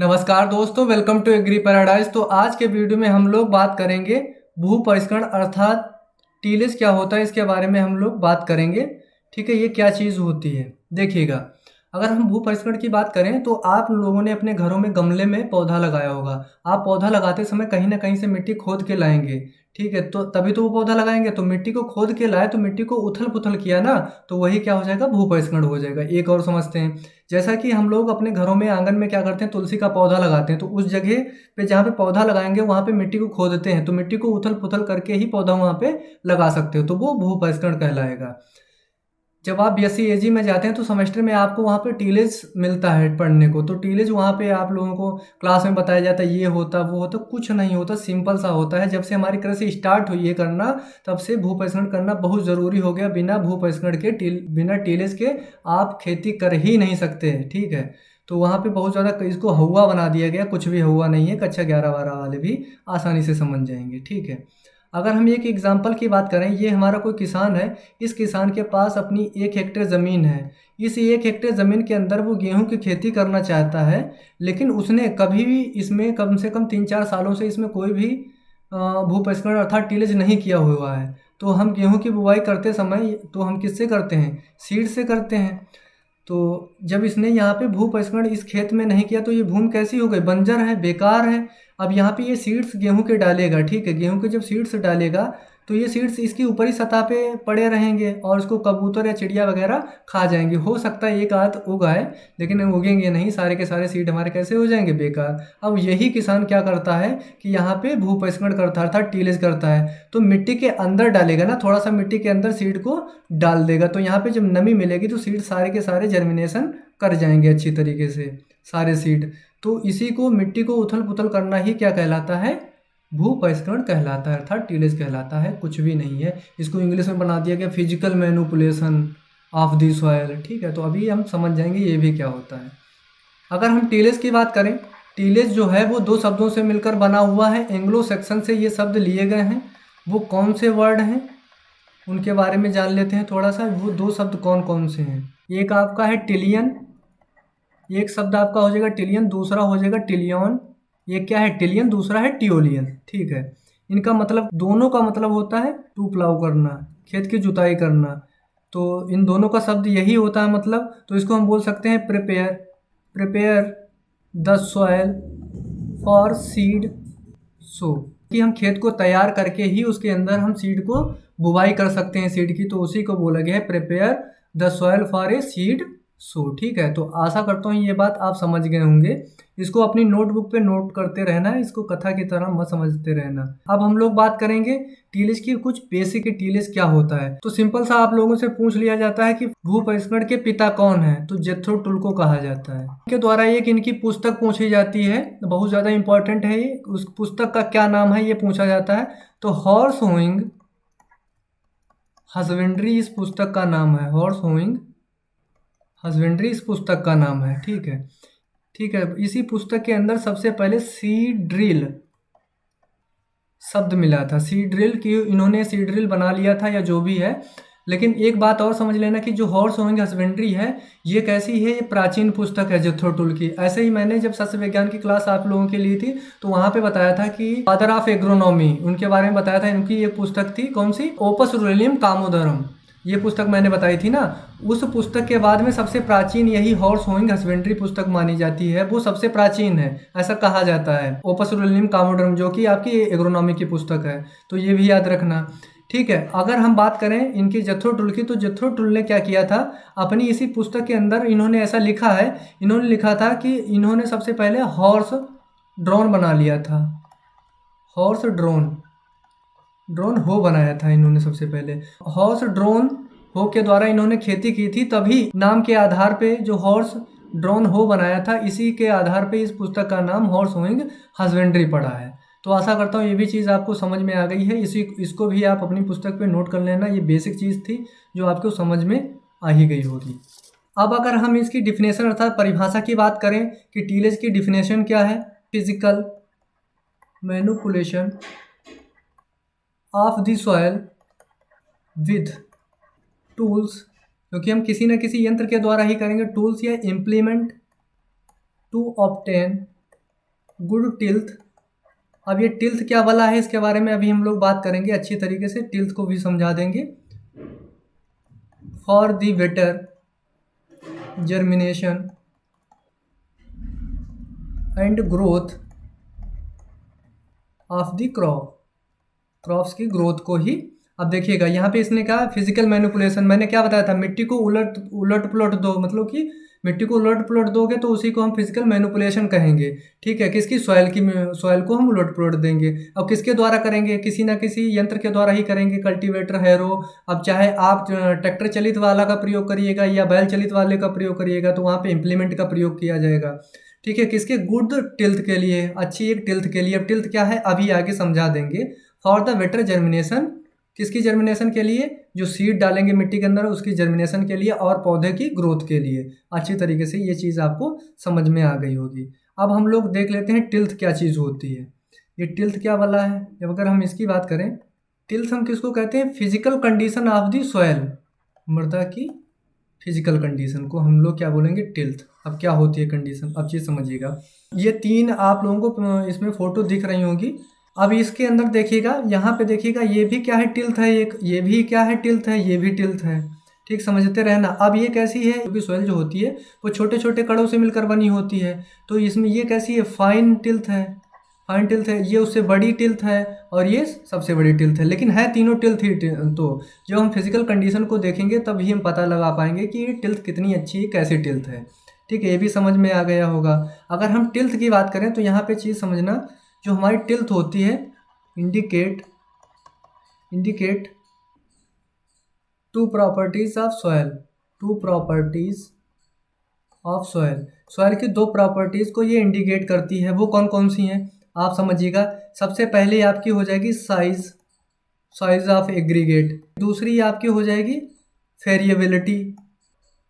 नमस्कार दोस्तों, welcome to agree paradise. तो आज के वीडियो में हम लोग बात करेंगे भू परिष्करण अर्थात टीलेस क्या होता है, इसके बारे में हम लोग बात करेंगे। ठीक है, ये क्या चीज़ होती है देखिएगा। अगर हम भू परिष्करण की बात करें तो आप लोगों ने अपने घरों में गमले में पौधा लगाया होगा। आप पौधा लगाते समय कहीं ना कहीं से मिट्टी खोद के लाएंगे। ठीक है, तो तभी तो वो पौधा लगाएंगे। तो मिट्टी को खोद के लाए तो मिट्टी को उथल पुथल किया ना, तो वही क्या हो जाएगा, भू परिष्करण हो जाएगा। एक और समझते हैं, जैसा कि हम लोग अपने घरों में आंगन में क्या करते हैं, तुलसी का पौधा लगाते हैं। तो उस जगह पे जहाँ पे पौधा लगाएंगे वहाँ पे मिट्टी को खोदते हैं, तो मिट्टी को उथल पुथल करके ही पौधा वहाँ पे लगा सकते हो, तो वो भू परिष्करण कहलाएगा। जब आप बीएससी एजी में जाते हैं तो सेमेस्टर में आपको वहाँ पे टीलेज मिलता है पढ़ने को। तो टीलेज वहाँ पे आप लोगों को क्लास में बताया जाता है, ये होता वो होता, कुछ नहीं होता, सिंपल सा होता है। जब से हमारी कृषि स्टार्ट हुई है करना, तब से भू परिष्करण करना बहुत ज़रूरी हो गया। बिना भू परिष्करण के बिना टीलेज के आप खेती कर ही नहीं सकते। ठीक है, तो वहाँ पे बहुत ज़्यादा इसको हवा बना दिया गया, कुछ भी हवा नहीं है। कक्षा 11-12 वाले भी आसानी से समझ जाएंगे। ठीक है, अगर हम एक एग्जाम्पल की बात करें, ये हमारा कोई किसान है। इस किसान के पास अपनी 1 हेक्टेयर ज़मीन है। इस 1 हेक्टेयर ज़मीन के अंदर वो गेहूं की खेती करना चाहता है, लेकिन उसने कभी भी इसमें कम से कम 3-4 सालों से इसमें कोई भी भू परिष्करण अर्थात टीलेज नहीं किया हुआ है। तो हम गेहूं की बुवाई करते समय तो हम किससे करते हैं, सीड से करते हैं। तो जब इसने यहाँ पे भू परिष्करण इस खेत में नहीं किया तो ये भूमि कैसी हो गई, बंजर है, बेकार है। अब यहाँ पे ये सीड्स गेहूं के डालेगा। ठीक है, गेहूं के जब सीड्स डालेगा तो ये सीड्स इसकी ऊपरी सतह पे पड़े रहेंगे और इसको कबूतर या चिड़िया वगैरह खा जाएंगे। हो सकता है एक आध उगाए, लेकिन उगेंगे नहीं, सारे के सारे सीड हमारे कैसे हो जाएंगे, बेकार। अब यही किसान क्या करता है कि यहाँ पे भू परिष्करण करता है अर्थात टीलेज करता है। तो मिट्टी के अंदर डालेगा ना, थोड़ा सा मिट्टी के अंदर सीड को डाल देगा, तो यहाँ पे जब नमी मिलेगी तो सीड सारे के सारे जर्मिनेशन कर जाएंगे अच्छी तरीके से, सारे सीड। तो इसी को, मिट्टी को उथल पुथल करना ही क्या कहलाता है, भू परिष्करण कहलाता है अर्थात टीलेज कहलाता है, कुछ भी नहीं है। इसको इंग्लिश में बना दिया गया physical manipulation of the soil. ठीक है, तो अभी हम समझ जाएंगे ये भी क्या होता है। अगर हम टीलेज की बात करें, टीलेज जो है वो 2 शब्दों से मिलकर बना हुआ है। एंग्लो सेक्शन से ये शब्द लिए गए हैं। वो कौन से वर्ड हैं उनके बारे में जान लेते हैं थोड़ा सा। वो 2 शब्द कौन कौन से हैं, एक आपका है टिलियन, एक शब्द आपका हो जाएगा टिलियन, दूसरा हो जाएगा टिलियन। ये क्या है, टिलियन, दूसरा है टियोलियन। ठीक है, इनका मतलब, दोनों का मतलब होता है टू प्लाउ करना, खेत की जुताई करना। तो इन दोनों का शब्द यही होता है मतलब। तो इसको हम बोल सकते हैं prepare, prepare the soil for seed सो, कि हम खेत को तैयार करके ही उसके अंदर हम सीड को बुवाई कर सकते हैं सीड की। तो उसी को बोला गया है prepare the soil for a seed सो। ठीक है, तो आशा करता हूँ ये बात आप समझ गए होंगे। इसको अपनी नोटबुक पे नोट करते रहना, इसको कथा की तरह मत समझते रहना। अब हम लोग बात करेंगे टीलेज की, कुछ बेसिक टीलेज क्या होता है। तो सिंपल सा आप लोगों से पूछ लिया जाता है कि भू परिष्करण के पिता कौन है, तो जेथ्रो टुल को कहा जाता है। के द्वारा एक इनकी पुस्तक पूछी जाती है, बहुत ज्यादा इंपॉर्टेंट है ये। उस पुस्तक का क्या नाम है ये पूछा जाता है। तो हॉर्स होइंग हस्बेंड्री इस पुस्तक का नाम है। हॉर्स होइंग हस्बेंड्री इस पुस्तक का नाम है। ठीक है, ठीक है। इसी पुस्तक के अंदर सबसे पहले सी ड्रिल शब्द मिला था। सी ड्रिल की इन्होंने सी ड्रिल बना लिया था या जो भी है। लेकिन एक बात और समझ लेना कि जो हॉर्स होइंग हस्बेंड्री है ये कैसी है, ये प्राचीन पुस्तक है जेथ्रो टुल की। ऐसे ही मैंने जब सस्य विज्ञान की क्लास आप लोगों के लिए थी तो वहां पे बताया था कि फादर ऑफ एग्रोनॉमी, उनके बारे में बताया था। इनकी एक पुस्तक थी, कौन सी, ओपस रूलियम कामोदरम, ये पुस्तक मैंने बताई थी ना। उस पुस्तक के बाद में सबसे प्राचीन यही हॉर्स होइंग हस्बेंड्री पुस्तक मानी जाती है। वो सबसे प्राचीन है ऐसा कहा जाता है, ओपस रूलियम कामोडरम, जो कि आपकी एग्रोनॉमी की पुस्तक है। तो ये भी याद रखना। ठीक है, अगर हम बात करें इनकी जेथ्रो टुल की, तो जेथ्रो टुल ने क्या किया था, अपनी इसी पुस्तक के अंदर इन्होंने ऐसा लिखा है, इन्होंने लिखा था कि इन्होंने सबसे पहले हॉर्स ड्रोन बना लिया था। हॉर्स ड्रोन, ड्रोन हो बनाया था इन्होंने सबसे पहले। हॉर्स ड्रोन हो के द्वारा इन्होंने खेती की थी, तभी नाम के आधार पे जो हॉर्स ड्रोन हो बनाया था, इसी के आधार पे इस पुस्तक का नाम हॉर्स होइंग हस्बेंड्री पड़ा है। तो आशा करता हूँ ये भी चीज़ आपको समझ में आ गई है। इसको भी आप अपनी पुस्तक पे नोट कर लेना। ये बेसिक चीज़ थी जो आपको समझ में आ ही गई होगी। अब अगर हम इसकी डिफिनेशन अर्थात परिभाषा की बात करें कि टीलेज की डिफिनेशन क्या है, physical manipulation of the soil with tools, क्योंकि हम किसी न किसी यंत्र के द्वारा ही करेंगे, टूल्स या implement to obtain good tilth. अब ये टिल्थ क्या वाला है इसके बारे में अभी हम लोग बात करेंगे अच्छी तरीके से, टिल्थ को भी समझा देंगे। For the better germination and growth of the crops की ग्रोथ को ही। अब देखिएगा यहाँ पे इसने कहा फिजिकल मैनिपुलेशन, मैंने क्या बताया था, मिट्टी को उलट पुलट दो, मतलब कि मिट्टी को उलट पुलट दोगे तो उसी को हम फिजिकल मैनिपुलेशन कहेंगे। ठीक है, किसकी, सॉइल को हम उलट पुलट देंगे। अब किसके द्वारा करेंगे, किसी ना किसी यंत्र के द्वारा ही करेंगे, कल्टीवेटर, हैरो। अब चाहे आप ट्रैक्टर चलित वाला का प्रयोग करिएगा या बैल चलित वाले का प्रयोग करिएगा तो वहाँ पे इम्प्लीमेंट का प्रयोग किया जाएगा। ठीक है, किसके, गुड टिल्थ के लिए, अच्छी एक टिल्थ के लिए। अब टिल्थ क्या है अभी आगे समझा देंगे। फॉर द बेटर जर्मिनेशन, किसकी जर्मिनेशन के लिए, जो सीड डालेंगे मिट्टी के अंदर उसकी जर्मिनेशन के लिए और पौधे की ग्रोथ के लिए। अच्छी तरीके से ये चीज़ आपको समझ में आ गई होगी। अब हम लोग देख लेते हैं टिल्थ क्या चीज़ होती है। ये टिल्थ क्या वाला है, जब अगर हम इसकी बात करें, टिल्थ हम किसको कहते हैं, physical condition of the soil, मृदा की फिजिकल कंडीशन को हम लोग क्या बोलेंगे, टिल्थ। अब क्या होती है कंडीशन, अब चीज़ समझिएगा। ये तीन आप लोगों को इसमें फोटो दिख रही होंगी। अब इसके अंदर देखिएगा, यहाँ पे देखिएगा, ये भी क्या है, टिल्थ है एक, ये भी क्या है, टिल्थ है, ये भी टिल्थ है। ठीक, समझते रहना। अब ये कैसी है, क्योंकि सॉइल जो होती है वो छोटे छोटे कणों से मिलकर बनी होती है, तो इसमें ये कैसी है, फाइन टिल्थ है, फाइन टिल्थ है। ये उससे बड़ी टिल्थ है और ये सबसे बड़ी टिल्थ है, लेकिन है तीनों टिल्थ ही। तो जब हम फिजिकल कंडीशन को देखेंगे तभी हम पता लगा पाएंगे कि ये टिल्थ कितनी अच्छी है, कैसी टिल्थ है। ठीक है, ये भी समझ में आ गया होगा। अगर हम टिल्थ की बात करें तो यहाँ पे चीज़ समझना, जो हमारी टिल्थ होती है indicate two properties of soil, two properties of soil. Soil की दो प्रॉपर्टीज़ को ये इंडिकेट करती है। वो कौन कौन सी हैं आप समझिएगा। सबसे पहले आपकी हो जाएगी साइज ऑफ एग्रीगेट, दूसरी आपकी हो जाएगी वेरिएबिलिटी।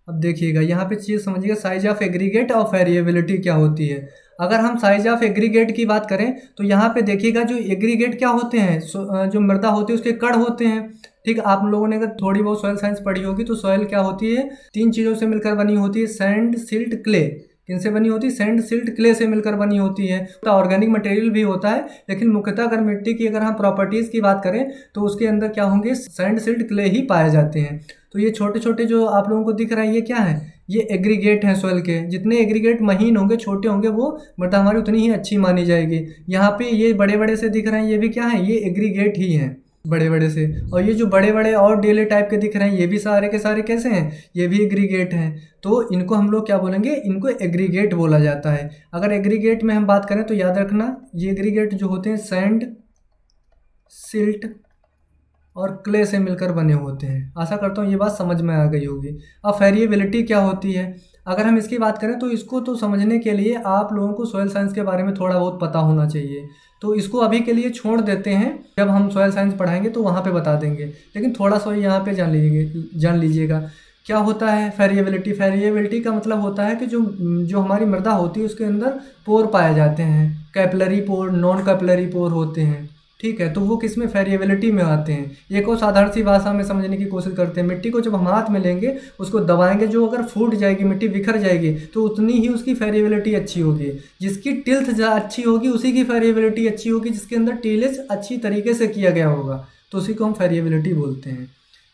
अब देखिएगा यहाँ पे चीज़ समझिएगा, साइज ऑफ एग्रीगेट और वेरिएबिलिटी क्या होती है। अगर हम साइज ऑफ एग्रीगेट की बात करें तो यहाँ पे देखिएगा, जो एग्रीगेट क्या होते हैं, जो मृदा होती है उसके कण होते हैं। ठीक, आप लोगों ने अगर थोड़ी बहुत सॉइल साइंस पढ़ी होगी तो सॉइल क्या होती है, तीन चीज़ों से मिलकर बनी होती है, सैंड, सिल्ट, क्ले। किनसे बनी होती है, सैंड, सिल्ट, क्ले से मिलकर बनी होती है। तो ऑर्गेनिक मटेरियल भी होता है, लेकिन मुख्यतः अगर मिट्टी की अगर हम प्रॉपर्टीज़ की बात करें तो उसके अंदर क्या होंगे, सैंड, सिल्ट, क्ले ही पाए जाते हैं। तो ये छोटे छोटे जो आप लोगों को दिख रहा है ये क्या है, ये एग्रीगेट हैं सॉइल के। जितने एग्रीगेट महीन होंगे, छोटे होंगे, वो मृदा हमारी उतनी ही अच्छी मानी जाएगी। यहाँ पे ये बड़े बड़े से दिख रहे हैं, ये भी क्या है, ये एग्रीगेट ही हैं, बड़े बड़े से। और ये जो बड़े बड़े और डेले टाइप के दिख रहे हैं, ये भी सारे के सारे कैसे हैं, ये भी एग्रीगेट हैं। तो इनको हम लोग क्या बोलेंगे, इनको एग्रीगेट बोला जाता है। अगर एग्रीगेट में हम बात करें तो याद रखना, ये एग्रीगेट जो होते हैं सैंड, सिल्ट और क्ले से मिलकर बने होते हैं। आशा करता हूँ ये बात समझ में आ गई होगी। अब वेरिएबिलिटी क्या होती है, अगर हम इसकी बात करें तो इसको तो समझने के लिए आप लोगों को सॉइल साइंस के बारे में थोड़ा बहुत पता होना चाहिए। तो इसको अभी के लिए छोड़ देते हैं, जब हम सॉइल साइंस पढ़ाएंगे तो वहाँ पे बता देंगे, लेकिन थोड़ा सा यहाँ पे जान लीजिएगा क्या होता है वेरिएबिलिटी। वेरिएबिलिटी का मतलब होता है कि जो हमारी मृदा होती है उसके अंदर पोर पाए जाते हैं, कैपिलरी पोर, नॉन कैपिलरी पोर होते हैं। ठीक है, तो वो किस में, वेरिएबिलिटी में आते हैं। एक और साधारण सी भाषा में समझने की कोशिश करते हैं, मिट्टी को जब हम हाथ में लेंगे, उसको दबाएंगे, जो अगर फूट जाएगी, मिट्टी बिखर जाएगी, तो उतनी ही उसकी वेरिएबिलिटी अच्छी होगी। जिसकी टिल्थ अच्छी होगी उसी की वेरिएबिलिटी अच्छी होगी, जिसके अंदर टिलेज अच्छी तरीके से किया गया होगा, तो उसी को हम वेरिएबिलिटी बोलते हैं।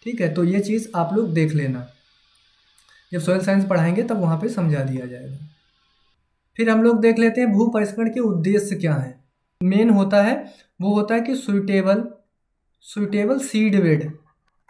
ठीक है, तो ये चीज़ आप लोग देख लेना, जब सॉइल साइंस पढ़ाएंगे तब वहाँ पर समझा दिया जाएगा। फिर हम लोग देख लेते हैं भू परिष्करण के उद्देश्य क्या है। मेन होता है, वो होता है कि सुइटेबल सीड बेड।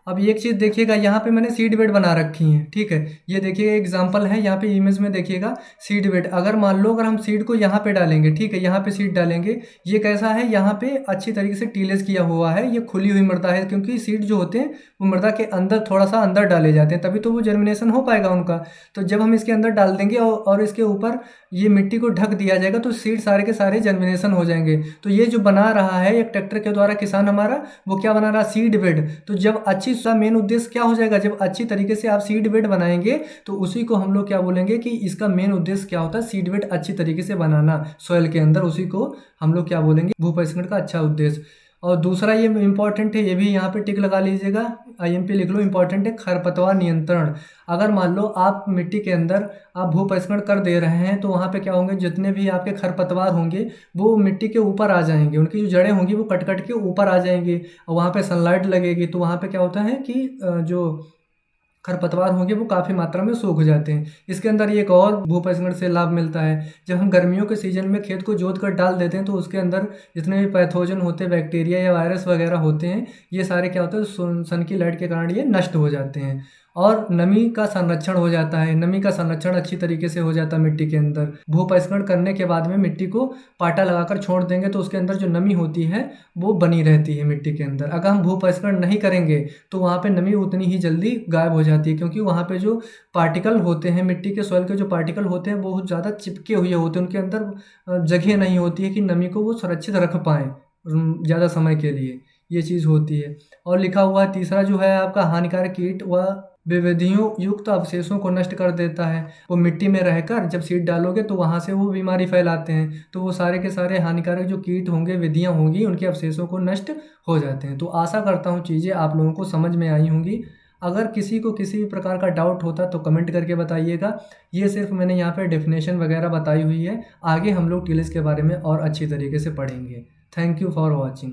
अब एक चीज़ देखिएगा, यहाँ पे मैंने सीड बेड बना रखी है। ठीक है, ये देखिए एग्जांपल है, यहाँ पे इमेज में देखिएगा सीड बेड। अगर मान लो अगर हम सीड को यहाँ पे डालेंगे, ठीक है, यहाँ पे सीड डालेंगे, ये कैसा है, यहाँ पे अच्छी तरीके से टीलेज किया हुआ है, ये खुली हुई मृदा है, क्योंकि सीड जो होते हैं वो मृदा के अंदर थोड़ा सा अंदर डाले जाते हैं, तभी तो वो जर्मिनेशन हो पाएगा उनका। तो जब हम इसके अंदर डाल देंगे और इसके ऊपर ये मिट्टी को ढक दिया जाएगा तो सीड सारे के सारे जर्मिनेशन हो जाएंगे। तो ये जो बना रहा है एक ट्रैक्टर के द्वारा किसान हमारा, वो क्या बना रहा है, सीड बेड। तो जब अच्छी सा मेन उद्देश्य क्या हो जाएगा, जब अच्छी तरीके से आप सीड बेड बनाएंगे तो उसी को हम लोग क्या बोलेंगे कि इसका मेन उद्देश्य क्या होता है, सीड बेड अच्छी तरीके से बनाना सॉइल के अंदर, उसी को हम लोग क्या बोलेंगे, भू परिष्करण का अच्छा उद्देश्य। और दूसरा ये इम्पॉर्टेंट है, ये भी यहाँ पे टिक लगा लीजिएगा, IMP लिख लो, इम्पॉर्टेंट है खरपतवार नियंत्रण। अगर मान लो आप मिट्टी के अंदर आप भू परिष्करण कर दे रहे हैं तो वहाँ पे क्या होंगे, जितने भी आपके खरपतवार होंगे वो मिट्टी के ऊपर आ जाएंगे, उनकी जो जड़ें होंगी वो कट कट के ऊपर आ जाएंगी और वहाँ पे सनलाइट लगेगी तो वहाँ पे क्या होता है कि जो खरपतवार होंगे वो काफ़ी मात्रा में सूख जाते हैं। इसके अंदर एक और भू परिष्करण से लाभ मिलता है, जब हम गर्मियों के सीजन में खेत को जोत कर डाल देते हैं तो उसके अंदर जितने भी पैथोजन होते हैं, बैक्टीरिया या वायरस वगैरह होते हैं, ये सारे क्या होते हैं सन की लाइट के कारण ये नष्ट हो जाते हैं और नमी का संरक्षण हो जाता है। नमी का संरक्षण अच्छी तरीके से हो जाता है मिट्टी के अंदर। भू परिष्करण करने के बाद में मिट्टी को पाटा लगाकर छोड़ देंगे तो उसके अंदर जो नमी होती है वो बनी रहती है मिट्टी के अंदर। अगर हम भू परिष्करण नहीं करेंगे तो वहाँ पे नमी उतनी ही जल्दी गायब हो जाती है, क्योंकि वहाँ पे जो पार्टिकल होते हैं, मिट्टी के सॉइल के जो पार्टिकल होते हैं बहुत ज़्यादा चिपके हुए होते हैं, उनके अंदर जगह नहीं होती है कि नमी को वो सुरक्षित रख पाएँ ज़्यादा समय के लिए, ये चीज़ होती है। और लिखा हुआ है तीसरा जो है आपका हानिकारक कीट व विविधियों युक्त अवशेषों को नष्ट कर देता है। वो मिट्टी में रहकर जब सीड डालोगे तो वहाँ से वो बीमारी फैलाते हैं, तो वो सारे के सारे हानिकारक जो कीट होंगे, विधियाँ होंगी, उनके अवशेषों को नष्ट हो जाते हैं। तो आशा करता हूँ चीज़ें आप लोगों को समझ में आई होंगी। अगर किसी को किसी भी प्रकार का डाउट होता तो कमेंट करके बताइएगा। ये सिर्फ मैंने यहाँ पे डेफिनेशन वगैरह बताई हुई है, आगे हम लोग टिलेज के बारे में और अच्छी तरीके से पढ़ेंगे। Thank you for watching.